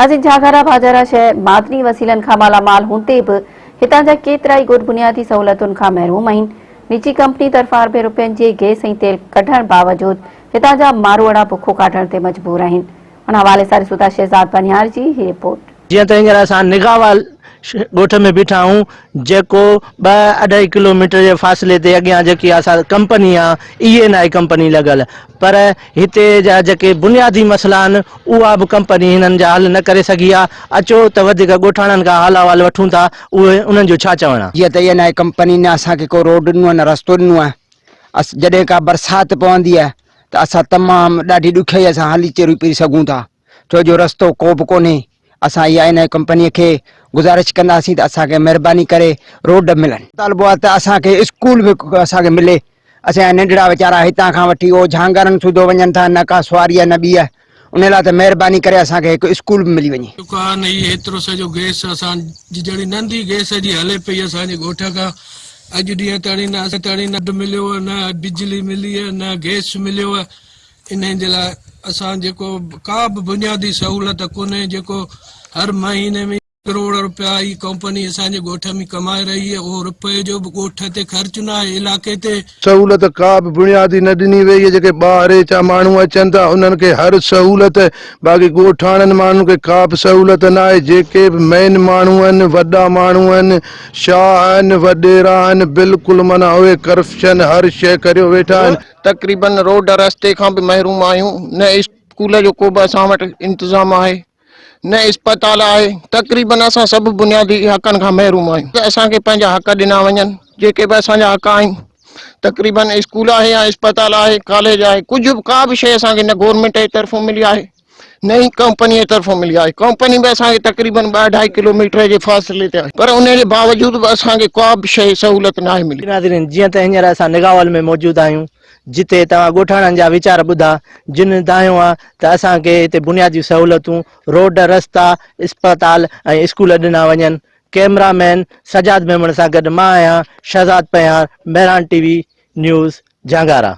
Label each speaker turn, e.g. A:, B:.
A: नाज़रीन, जहांगीरा बाज़ार शहर मादनी वसीलन खां मालामाल हूंदे बि हितां जा केतिराई गुड बुनियादी सहूलतुनि खां महरूम आहिनि। निजी कंपनी तरफ़ां अरबे रुपयनि जे गैस ऐं तेल कढण बावजूद हितां जा मारूअड़ा बुखो काटण ते मजबूर आहिनि। उन हवाले सां ॾिसूं था शहज़ाद बनियार जी ही रिपोर्ट।
B: जीअं त हींअर असां निगाहवाल ॻोठ में बीठा आहियूं, जेको 2-2.5 किलोमीटर जे फ़ासिले ते अॻियां जेकी असां कंपनी आहे इहे नाहे कंपनी लॻल, पर हिते जा जेके बुनियादी मसइला आहिनि उहा बि कंपनी हिननि जा हल न करे सघी आहे। अचो त वधीक ॻोठाणनि खां हाल अहवाल वठूं था, उहे उन्हनि जो छा चवणु आहे।
C: जीअं त इहा नाहे कंपनी ने असांखे को रोड ॾिनो आहे न रस्तो ॾिनो आहे। जॾहिं का बरसाति पवंदी आहे त असां तमामु ॾाढी ॾुखियाई सां हली चरी पी सघूं था, छो जो रस्तो को बि कोन्हे। असां इहा इन कंपनीअ खे गुज़ारिश कंदासीं त असांखे महिरबानी करे रोड मिलनि। तालबो आहे त असांखे स्कूल बि असांखे मिले। असांजा नंढड़ा वीचारा हितां खां वठी उहो जहांगरनि सूधो वञनि था, न का सवारी आहे न ॿी आहे। उन लाइ त महिरबानी करे असांखे हिकु स्कूल बि मिली वञे।
D: दुकान ही एतिरो सॼो गैस असांजी जहिड़ी नंढी गैस जी हले पई असांजे ॻोठ खां अॼु ॾींहं ताणी न मिलियो आहे, न बिजली मिली आहे, न गैस मिलियो आहे। इन जे लाइ असां जेको का बि बुनियादी सहूलियत कोन्हे, जेको हर महीने में करोड़ रुपया ही कंपनी असांजे ॻोठ में कमाए रही है, उहो रुपए जो बि ॻोठ ते ख़र्च न आहे। इलाइक़े ते
E: सहूलियत का बि बुनियादी न ॾिनी वई आहे। जेके ॿाहिरि जा माण्हू अचनि था उन्हनि खे हर सहूलियत, बाक़ी ॻोठाणनि माण्हुनि खे का बि सहूलियत न आहे। जेके बि मेन माण्हू आहिनि, वॾा माण्हू आहिनि, शाह आहिनि, वॾेरा आहिनि, बिल्कुलु माना उहे करप्शन हर शइ करे वेठा आहिनि।
F: तक़रीबन रोड रस्ते खां बि महरूम आहियूं। न स्कूल जो को बि असां वटि इंतज़ाम आहे, न अस्पताल आहे। तक़रीबन असां सभु बुनियादी हक़नि खां महरूम आहियूं। असांखे पंहिंजा हक़ ॾिना वञनि, जेके बि असांजा हक़ आहिनि। तक़रीबन स्कूल आहे या अस्पताल आहे, कॉलेज आहे, कुझु बि का बि शइ असांखे न गवर्नमेंट जे तरफ़ों मिली आहे, न ई कंपनी जे तरफ़ों मिली आहे। कंपनी बि असांखे तक़रीबन 2-2.5 किलोमीटर जे फ़ासिले ते आहे, पर उन जे बावजूद बि असांखे का बि शइ सहूलियत न आहे मिली।
B: नाज़रीन, जीअं त हींअर असां निगाहवाल में मौजूदु आहियूं, जिते तव्हां ॻोठाणनि जा वीचार ॿुधा, जिन दायो आहे त असांखे हिते बुनियादी सहूलियतूं, रोड, रस्ता, अस्पताल ऐं स्कूल ॾिना वञनि। कैमरामैन सजाद मेमण सां गॾु मां आहियां शहज़ाद बनियार, मेहरान टीवी न्यूज़, जहांगीरा।